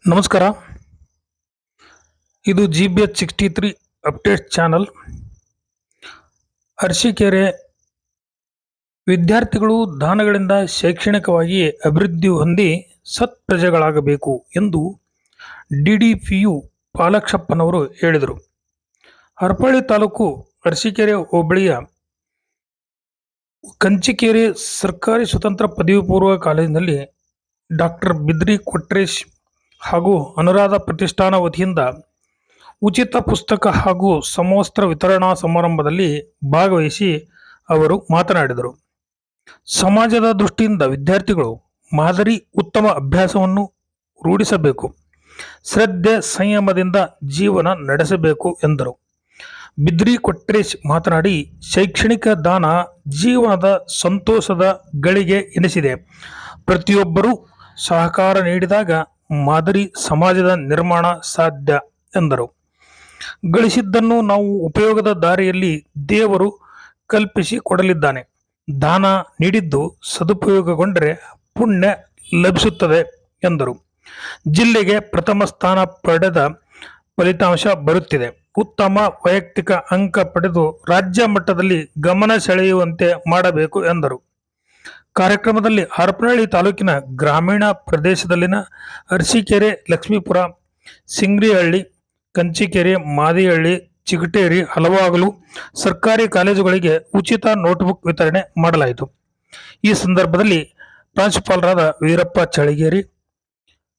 ನಮಸ್ಕಾರ. ಇದು GBH63 update channel. Arsikere ವಿದ್ಯಾರ್ಥಿಗಳು ದಾನಗಳಿಂದ ಶೈಕ್ಷಣಿಕವಾಗಿ ಅಭಿವೃದ್ಧಿ ಹೊಂದಿ ಸತ್ಪ್ರಜೆಗಳಾಗಬೇಕು ಎಂದು DDPU ಪಾಲಕ್ಷಪ್ಪನವರು ಹೇಳಿದರು. ಹರಪಳ್ಳಿ ತಾಲೂಕು ಅರಸೀಕೆರೆ ಹೋಬಳಿಯ ಕಂಚಿಕೆರೆ ಸರ್ಕಾರಿ ಸ್ವತಂತ್ರ ಪದವಿ ಪೂರ್ವ ಕಾಲೇಜಿನಲ್ಲಿ ಡಾಕ್ಟರ್ ಬಿದ್ರಿ ಕೊಟ್ರೇಶ್ ಹಾಗೂ ಅನುರಾಧ ಪ್ರತಿಷ್ಠಾನ ವತಿಯಿಂದ ಉಚಿತ ಪುಸ್ತಕ ಹಾಗೂ ಸಮವಸ್ತ್ರ ವಿತರಣಾ ಸಮಾರಂಭದಲ್ಲಿ ಭಾಗವಹಿಸಿ ಅವರು ಮಾತನಾಡಿದರು. ಸಮಾಜದ ದೃಷ್ಟಿಯಿಂದ ವಿದ್ಯಾರ್ಥಿಗಳು ಮಾದರಿ ಉತ್ತಮ ಅಭ್ಯಾಸವನ್ನು ರೂಢಿಸಬೇಕು, ಶ್ರದ್ಧೆ ಸಂಯಮದಿಂದ ಜೀವನ ನಡೆಸಬೇಕು ಎಂದರು. ಬಿದ್ರಿ ಕೊಟ್ರೇಶ್ ಮಾತನಾಡಿ, ಶೈಕ್ಷಣಿಕ ದಾನ ಜೀವನದ ಸಂತೋಷದ ಗಳಿಗೆ ಎನಿಸಿದೆ. ಪ್ರತಿಯೊಬ್ಬರೂ ಸಹಕಾರ ನೀಡಿದಾಗ ಮಾದರಿ ಸಮಾಜದ ನಿರ್ಮಾಣ ಸಾಧ್ಯ ಎಂದರು. ಗಳಿಸಿದ್ದನ್ನು ನಾವು ಉಪಯೋಗದ ದಾರಿಯಲ್ಲಿ ದೇವರು ಕಲ್ಪಿಸಿ ಕೊಡಲಿದ್ದಾನೆ. ದಾನ ನೀಡಿದ್ದು ಸದುಪಯೋಗಗೊಂಡರೆ ಪುಣ್ಯ ಲಭಿಸುತ್ತದೆ ಎಂದರು. ಜಿಲ್ಲೆಗೆ ಪ್ರಥಮ ಸ್ಥಾನ ಪಡೆದ ಫಲಿತಾಂಶ ಬರುತ್ತಿದೆ. ಉತ್ತಮ ವೈಯಕ್ತಿಕ ಅಂಕ ಪಡೆದು ರಾಜ್ಯ ಮಟ್ಟದಲ್ಲಿ ಗಮನ ಸೆಳೆಯುವಂತೆ ಮಾಡಬೇಕು ಎಂದರು. ಕಾರ್ಯಕ್ರಮದಲ್ಲಿ ಹರಪನಹಳ್ಳಿ ತಾಲೂಕಿನ ಗ್ರಾಮೀಣ ಪ್ರದೇಶದಲ್ಲಿನ ಅರಸೀಕೆರೆ, ಲಕ್ಷ್ಮೀಪುರ, ಸಿಂಗ್ರಿಹಳ್ಳಿ, ಕಂಚಿಕೆರೆ, ಮಾದಿಹಳ್ಳಿ, ಚಿಗಟೇರಿ, ಹಲವಾಗಲು ಸರ್ಕಾರಿ ಕಾಲೇಜುಗಳಿಗೆ ಉಚಿತ ನೋಟ್ಬುಕ್ ವಿತರಣೆ ಮಾಡಲಾಯಿತು. ಈ ಸಂದರ್ಭದಲ್ಲಿ ಪ್ರಾಂಶುಪಾಲರಾದ ವೀರಪ್ಪ ಚಳಿಗೇರಿ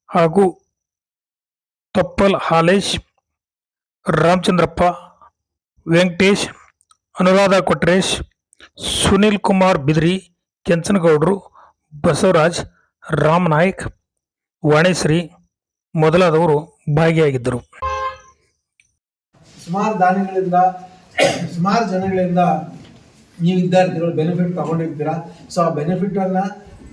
ಹಾಗೂ ತೊಪ್ಪಲ್ ಹಾಲೇಶ್, ರಾಮಚಂದ್ರಪ್ಪ, ವೆಂಕಟೇಶ್, ಅನುರಾಧ ಕೊಟ್ರೇಶ್, ಸುನಿಲ್ ಕುಮಾರ್ ಬಿದ್ರಿ, ಕೆಂಚನಗೌಡರು, ಬಸವರಾಜ್, ರಾಮನಾಯ್ಕ್, ವಾಣಿಶ್ರೀ ಮೊದಲಾದವರು ಭಾಗಿಯಾಗಿದ್ದರು. ಸುಮಾರು ಜನಗಳಿಂದ ನೀವು ವಿದ್ಯಾರ್ಥಿಗಳು ಬೆನಿಫಿಟ್ ತಗೊಂಡಿರ್ತೀರಾ. ಸೊ ಆ ಬೆನಿಫಿಟನ್ನು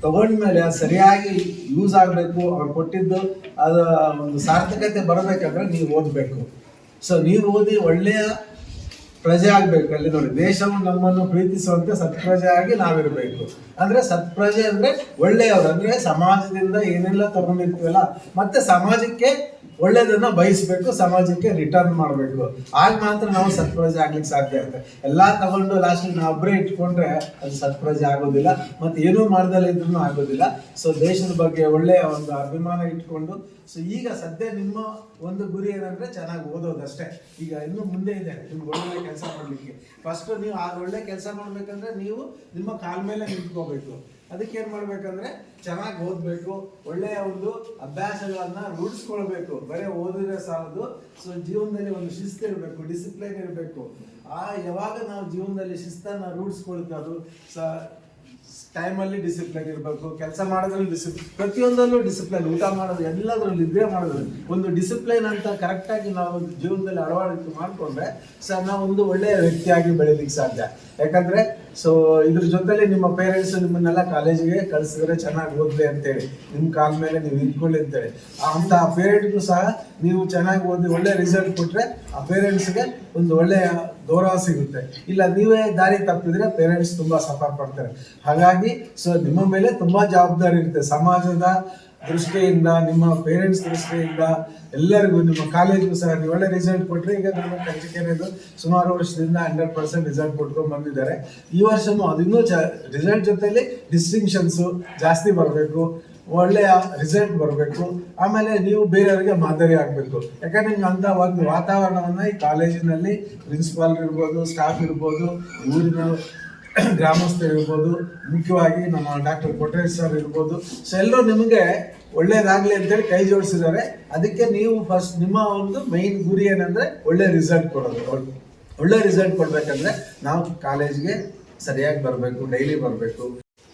ತಗೊಂಡ್ಮೇಲೆ ಸರಿಯಾಗಿ ಯೂಸ್ ಆಗಬೇಕು. ಅವ್ರು ಕೊಟ್ಟಿದ್ದು ಅದು ಒಂದು ಸಾರ್ಥಕತೆ ಬರಬೇಕಂದ್ರೆ ನೀವು ಓದಬೇಕು. ಸೊ ನೀವು ಓದಿ ಒಳ್ಳೆಯ ಪ್ರಜೆ ಆಗಬೇಕು. ಅಲ್ಲಿ ನೋಡಿ, ದೇಶವು ನಮ್ಮನ್ನು ಪ್ರೀತಿಸುವಂತೆ ಸತ್ಪ್ರಜೆ ಆಗಿ ನಾವಿರಬೇಕು. ಅಂದರೆ ಸತ್ಪ್ರಜೆ ಅಂದರೆ ಒಳ್ಳೆಯವರು, ಅಂದರೆ ಸಮಾಜದಿಂದ ಏನೆಲ್ಲ ತಗೊಂಡಿರ್ತೀವಲ್ಲ ಮತ್ತೆ ಸಮಾಜಕ್ಕೆ ಒಳ್ಳೆಯದನ್ನು ಬಯಸಬೇಕು, ಸಮಾಜಕ್ಕೆ ರಿಟರ್ನ್ ಮಾಡಬೇಕು. ಆಗ ಮಾತ್ರ ನಾವು ಸತ್ಪ್ರಜೆ ಆಗ್ಲಿಕ್ಕೆ ಸಾಧ್ಯ ಆಗುತ್ತೆ. ಎಲ್ಲ ತಗೊಂಡು ಲಾಸ್ಟಿಗೆ ನಾವು ಒಬ್ಬರೇ ಇಟ್ಕೊಂಡ್ರೆ ಅದು ಸತ್ಪ್ರಜೆ ಆಗೋದಿಲ್ಲ, ಮತ್ತು ಏನೂ ಮಾಡ್ದಲ್ಲ ಇದ್ರೂ ಆಗೋದಿಲ್ಲ. ಸೊ ದೇಶದ ಬಗ್ಗೆ ಒಳ್ಳೆಯ ಒಂದು ಅಭಿಮಾನ ಇಟ್ಕೊಂಡು, ಸೊ ಈಗ ಸದ್ಯ ನಿಮ್ಮ ಒಂದು ಗುರಿ ಏನಂದ್ರೆ ಚೆನ್ನಾಗಿ ಓದೋದಷ್ಟೇ. ಈಗ ಇನ್ನು ಮುಂದೆ ಇದೆ ನಿಮ್ಗೆ ಒಳ್ಳೆ ಕೆಲಸ ಮಾಡಲಿಕ್ಕೆ. ಫಸ್ಟ್ ನೀವು ಆ ಒಳ್ಳೆ ಕೆಲಸ ಮಾಡ್ಬೇಕಂದ್ರೆ ನೀವು ನಿಮ್ಮ ಕಾಲ ಮೇಲೆ ನಿಂತ್ಕೋಬೇಕು. ಅದಕ್ಕೆ ಏನು ಮಾಡ್ಬೇಕಂದ್ರೆ ಚೆನ್ನಾಗಿ ಓದಬೇಕು, ಒಳ್ಳೆಯ ಒಂದು ಅಭ್ಯಾಸಗಳನ್ನ ರೂಢಿಸ್ಕೊಳ್ಬೇಕು. ಬರೀ ಓದಿದ್ರೆ ಸಾಲದು. ಸೊ ಜೀವನದಲ್ಲಿ ಒಂದು ಶಿಸ್ತು ಇರಬೇಕು, ಡಿಸಿಪ್ಲೈನ್ ಇರಬೇಕು. ಯಾವಾಗ ನಾವು ಜೀವನದಲ್ಲಿ ಶಿಸ್ತನ್ನು ರೂಢಿಸ್ಕೊಳ್ತೀವಿ, ಅದು ಟೈಮಲ್ಲಿ ಡಿಸಿಪ್ಲಿನ್ ಇರಬೇಕು, ಕೆಲಸ ಮಾಡೋದ್ರಲ್ಲಿ ಡಿಸಿಪ್ಲಿನ್, ಪ್ರತಿಯೊಂದರಲ್ಲೂ ಡಿಸಿಪ್ಲಿನ್, ಊಟ ಮಾಡೋದು ಎಲ್ಲದರಲ್ಲಿ ನಿದ್ರೆ ಮಾಡೋದು ಒಂದು ಡಿಸಿಪ್ಲೈನ್ ಅಂತ ಕರೆಕ್ಟಾಗಿ ನಾವು ಜೀವನದಲ್ಲಿ ಅಳವಡಿಕೆ ಮಾಡಿಕೊಂಡ್ರೆ ನಾವು ಒಂದು ಒಳ್ಳೆಯ ವ್ಯಕ್ತಿಯಾಗಿ ಬೆಳೀಲಿಕ್ಕೆ ಸಾಧ್ಯ. ಯಾಕಂದರೆ ಸೊ ಇದ್ರ ಜೊತೆಲಿ ನಿಮ್ಮ ಪೇರೆಂಟ್ಸ್ ನಿಮ್ಮನ್ನೆಲ್ಲ ಕಾಲೇಜಿಗೆ ಕಳಿಸಿದ್ರೆ ಚೆನ್ನಾಗಿ ಓದ್ಲಿ ಅಂತೇಳಿ, ನಿಮ್ಮ ಕಾಲ ಮೇಲೆ ನೀವು ನಿಂತ್ಕೊಳ್ಳಿ ಅಂತೇಳಿ, ಅಂತ ಪೇರೆಂಟ್ಗೂ ಸಹ ನೀವು ಚೆನ್ನಾಗಿ ಓದಿ ಒಳ್ಳೆ ರಿಸಲ್ಟ್ ಕೊಟ್ಟರೆ ಆ ಪೇರೆಂಟ್ಸ್ಗೆ ಒಂದು ಒಳ್ಳೆಯ ಗೌರವ ಸಿಗುತ್ತೆ. ಇಲ್ಲ ನೀವೇ ದಾರಿ ತಪ್ಪಿದ್ರೆ ಪೇರೆಂಟ್ಸ್ ತುಂಬ ಸಫರ್ ಪಡ್ತಾರೆ. ಹಾಗಾಗಿ ಸೊ ನಿಮ್ಮ ಮೇಲೆ ತುಂಬ ಜವಾಬ್ದಾರಿ ಇರುತ್ತೆ. ಸಮಾಜದ ದೃಷ್ಟಿಯಿಂದ, ನಿಮ್ಮ ಪೇರೆಂಟ್ಸ್ ದೃಷ್ಟಿಯಿಂದ, ಎಲ್ಲರಿಗೂ, ನಿಮ್ಮ ಕಾಲೇಜ್ಗೂ ಸಹ ನೀವು ಒಳ್ಳೆ ರಿಸಲ್ಟ್ ಕೊಟ್ಟರೆ, ಈಗ ನಮ್ಮ ಕಂಚಿಕೆರೆದು ಸುಮಾರು ವರ್ಷದಿಂದ 100% ರಿಸಲ್ಟ್ ಕೊಟ್ಕೊಂಡು ಬಂದಿದ್ದಾರೆ. ಈ ವರ್ಷನೂ ಅದು ಇನ್ನೂ ರಿಸಲ್ಟ್ ಜೊತೆಲಿ ಡಿಸ್ಟಿಂಕ್ಷನ್ಸು ಜಾಸ್ತಿ ಬರಬೇಕು, ಒಳ್ಳೆಯ ರಿಸಲ್ಟ್ ಬರಬೇಕು. ಆಮೇಲೆ ನೀವು ಬೇರೆಯವರಿಗೆ ಮಾದರಿ ಆಗಬೇಕು. ಯಾಕಂದ್ರೆ ನಿಮ್ಗೆ ಅಂತ ಒಂದು ವಾತಾವರಣವನ್ನು ಈ ಕಾಲೇಜಿನಲ್ಲಿ ಪ್ರಿನ್ಸಿಪಾಲ್ ಇರ್ಬೋದು, ಸ್ಟಾಫ್ ಇರ್ಬೋದು, ಊರಿನ ಗ್ರಾಮಸ್ಥರು ಇರ್ಬೋದು, ಮುಖ್ಯವಾಗಿ ನಮ್ಮ ಡಾಕ್ಟರ್ ಕೊಟ್ರೇಶ್ ಸರ್ ಇರ್ಬೋದು, ಸೊ ಎಲ್ಲರೂ ನಿಮಗೆ ಒಳ್ಳೇದಾಗಲಿ ಅಂತೇಳಿ ಕೈ ಜೋಡಿಸಿದ್ದಾರೆ. ಅದಕ್ಕೆ ನೀವು ಫಸ್ಟ್ ನಿಮ್ಮ ಒಂದು ಮೈನ್ ಗುರಿ ಏನಂದರೆ ಒಳ್ಳೆ ರಿಸಲ್ಟ್ ಕೊಡೋದು. ಒಳ್ಳೆ ರಿಸಲ್ಟ್ ಕೊಡಬೇಕಂದ್ರೆ ನಾವು ಕಾಲೇಜ್ಗೆ ಸರಿಯಾಗಿ ಬರಬೇಕು, ಡೈಲಿ ಬರಬೇಕು.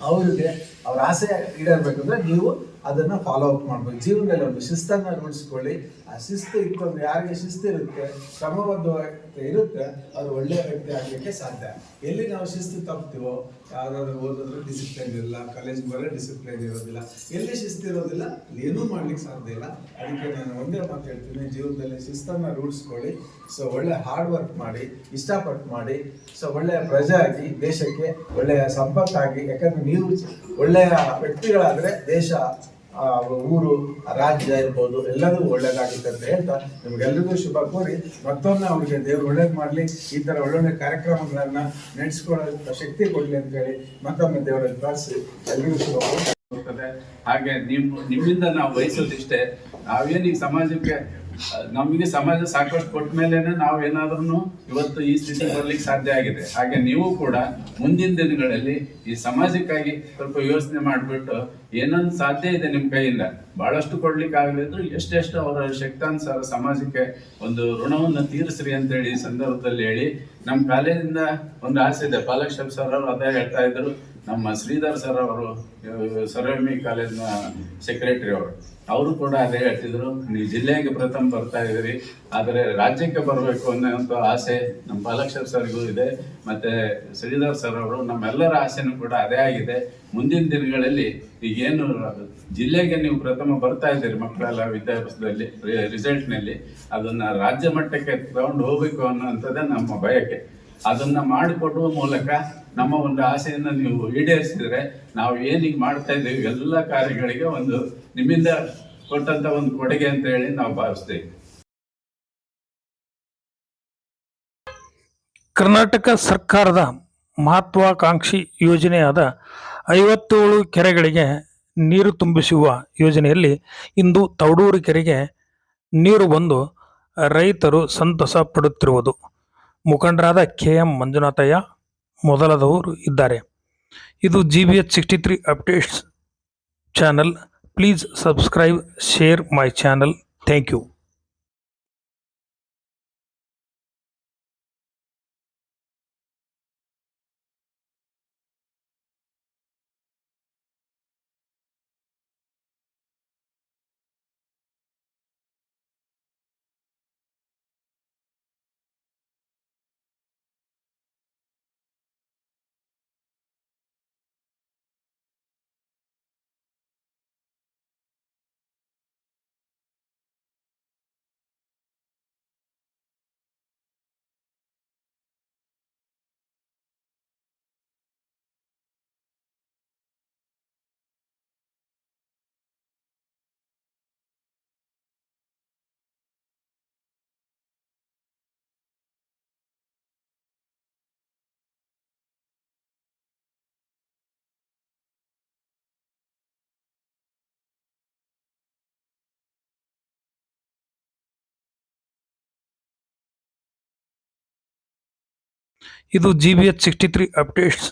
ಅವ್ರಿಗೆ ಅವ್ರ ಆಸೆ ಈಡೇರಬೇಕಂದ್ರೆ ನೀವು ಅದನ್ನು ಫಾಲೋ ಅಪ್ ಮಾಡಬೇಕು. ಜೀವನದಲ್ಲಿ ಒಂದು ಶಿಸ್ತನ್ನು ರೂಢಿಸ್ಕೊಳ್ಳಿ. ಆ ಶಿಸ್ತು ಇಟ್ಕೊಂಡು, ಯಾರಿಗೆ ಶಿಸ್ತು ಇರುತ್ತೆ, ಕ್ರಮಬದ್ಧವಾಗಿ ಇರುತ್ತೆ, ಅದು ಒಳ್ಳೆಯ ವ್ಯಕ್ತಿ ಆಗಲಿಕ್ಕೆ ಸಾಧ್ಯ. ಎಲ್ಲಿ ನಾವು ಶಿಸ್ತು ತಪ್ತೀವೋ, ಯಾವುದಾದ್ರೂ ಓದಿದ್ರು ಡಿಸಿಪ್ಲೈನ್ ಇರಲ್ಲ, ಕಾಲೇಜಿಗೆ ಬರೋ ಡಿಸಿಪ್ಲೈನ್ ಇರೋದಿಲ್ಲ, ಎಲ್ಲಿ ಶಿಸ್ತು ಇರೋದಿಲ್ಲ ಏನೂ ಮಾಡ್ಲಿಕ್ಕೆ ಸಾಧ್ಯ ಇಲ್ಲ. ಅದಕ್ಕೆ ನಾನು ಒಂದೇ ಮಾತು ಹೇಳ್ತೀನಿ, ಜೀವನದಲ್ಲಿ ಶಿಸ್ತನ್ನು ರೂಢಿಸ್ಕೊಳ್ಳಿ. ಸೊ ಒಳ್ಳೆ ಹಾರ್ಡ್ ವರ್ಕ್ ಮಾಡಿ, ಇಷ್ಟಪಟ್ಟು ಮಾಡಿ, ಸೊ ಒಳ್ಳೆಯ ಪ್ರಜೆ ಆಗಿ, ದೇಶಕ್ಕೆ ಒಳ್ಳೆಯ ಸಂಪತ್ತಾಗಿ. ಯಾಕಂದರೆ ನೀವು ಒಳ್ಳೆಯ ವ್ಯಕ್ತಿಗಳಾದರೆ ದೇಶ ಊರು, ರಾಜ್ಯ ಇರ್ಬೋದು, ಎಲ್ಲದೂ ಒಳ್ಳೇದಾಗುತ್ತೆ ಅಂತ ಹೇಳ್ತಾ ನಿಮ್ಗೆಲ್ರಿಗೂ ಶುಭ ಕೋರಿ ಮತ್ತೊಮ್ಮೆ ಅವ್ರಿಗೆ ದೇವ್ರು ಒಳ್ಳೇದು ಮಾಡಲಿ, ಈ ಥರ ಒಳ್ಳೊಳ್ಳೆ ಕಾರ್ಯಕ್ರಮಗಳನ್ನ ನಡೆಸ್ಕೊಳ್ಳೋ ಶಕ್ತಿ ಕೊಡಲಿ ಅಂತ ಹೇಳಿ ಮತ್ತೊಮ್ಮೆ ದೇವರಲ್ಲಿ ಪ್ರಾರ್ಥಿಸಿ ಎಲ್ರಿಗೂ ಶುಭ ಕೋರಿ. ಹಾಗೆ ನಿಮ್ಮಿಂದ ನಾವು ಬಯಸೋದಿಷ್ಟೇ, ನಾವೇನು ಈ ಸಮಾಜಕ್ಕೆ ನಮಗೆ ಸಮಾಜ ಸಾಕಷ್ಟು ಕೊಟ್ಟ ಮೇಲೇನೆ ನಾವು ಏನಾದ್ರೂ ಇವತ್ತು ಈ ಸ್ಥಿತಿ ಬರ್ಲಿಕ್ಕೆ ಸಾಧ್ಯ ಆಗಿದೆ. ಹಾಗೆ ನೀವು ಕೂಡ ಮುಂದಿನ ದಿನಗಳಲ್ಲಿ ಈ ಸಮಾಜಕ್ಕಾಗಿ ಸ್ವಲ್ಪ ಯೋಚನೆ ಮಾಡಿಬಿಟ್ಟು ಏನೊಂದು ಸಾಧ್ಯ ಇದೆ ನಿಮ್ಮ ಕೈಯಿಂದ, ಬಹಳಷ್ಟು ಕೊಡ್ಲಿಕ್ಕೆ ಆಗಲಿದ್ರು ಎಷ್ಟೆಷ್ಟು ಅವರ ಶಕ್ತಾನುಸಾರ ಸಮಾಜಕ್ಕೆ ಒಂದು ಋಣವನ್ನು ತೀರಿಸ್ರಿ ಅಂತೇಳಿ ಈ ಸಂದರ್ಭದಲ್ಲಿ ಹೇಳಿ, ನಮ್ಮ ಕಾಲೇಜಿಂದ ಒಂದು ಆಸೆ ಇದೆ. ಪಾಲಕ್ಷಪ್ ಸರ್ ಅವರು ಅದೇ ಹೇಳ್ತಾ ಇದ್ರು, ನಮ್ಮ ಶ್ರೀಧರ್ ಸರ್ ಅವರು ಸರ್ವಮಿ ಕಾಲೇಜಿನ ಸೆಕ್ರೆಟರಿ ಅವರು ಕೂಡ ಅದೇ ಹೇಳ್ತಿದ್ರು, ನೀವು ಜಿಲ್ಲೆಗೆ ಪ್ರಥಮ ಬರ್ತಾ ಇದ್ದೀರಿ, ಆದರೆ ರಾಜ್ಯಕ್ಕೆ ಬರಬೇಕು ಅನ್ನೋ ಆಸೆ ನಮ್ಮ ಪಾಲಕ್ಷಪ್ ಸರ್ಗೂ ಇದೆ, ಮತ್ತೆ ಶ್ರೀಧರ್ ಸರ್ ಅವರು ನಮ್ಮೆಲ್ಲರ ಆಸೆನೂ ಕೂಡ ಅದೇ ಆಗಿದೆ. ಮುಂದಿನ ದಿನಗಳಲ್ಲಿ ಈಗೇನು ಜಿಲ್ಲೆಗೆ ನೀವು ಪ್ರಥಮ ಬರ್ತಾ ಇದ್ದೀರಿ ಮಕ್ಕಳೆಲ್ಲ ವಿದ್ಯಾಭ್ಯಾಸದಲ್ಲಿ ರಿಸಲ್ಟ್ನಲ್ಲಿ, ಅದನ್ನ ರಾಜ್ಯ ಮಟ್ಟಕ್ಕೆ ತಗೊಂಡು ಹೋಗ್ಬೇಕು ಅನ್ನೋಂಥದ್ದೇ ನಮ್ಮ ಬಯಕೆ. ಅದನ್ನ ಮಾಡಿಕೊಡುವ ಮೂಲಕ ನಮ್ಮ ಒಂದು ಆಸೆಯನ್ನು ನೀವು ಈಡೇರಿಸಿದ್ರೆ ನಾವು ಏನೀಗ ಮಾಡ್ತಾ ಇದ್ದೀವಿ ಎಲ್ಲ ಕಾರ್ಯಗಳಿಗೆ ಒಂದು ನಿಮ್ಮಿಂದ ಕೊಟ್ಟಂತ ಒಂದು ಕೊಡುಗೆ ಅಂತ ಹೇಳಿ ನಾವು ಭಾವಿಸ್ತೇವೆ. ಕರ್ನಾಟಕ ಸರ್ಕಾರದ ಮಹತ್ವಾಕಾಂಕ್ಷಿ ಯೋಜನೆಯಾದ 57 ಕೆರೆಗಳಿಗೆ ನೀರು ತುಂಬಿಸುವ ಯೋಜನೆಯಲ್ಲಿ ಇಂದು ತೌಡೂರು ಕೆರೆಗೆ ನೀರು ಬಂದು ರೈತರು ಸಂತಸ ಪಡುತ್ತಿರುವುದು ಮುಖಂಡರಾದ KM ಮಂಜುನಾಥಯ್ಯ ಮೊದಲಾದವರು ಇದ್ದಾರೆ. ಇದು GBH63 updates channel. Please subscribe, share my channel. Thank you. ಇದು GBH63 updates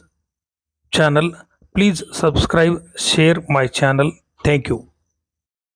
channel. Please subscribe, share my channel. Thank you.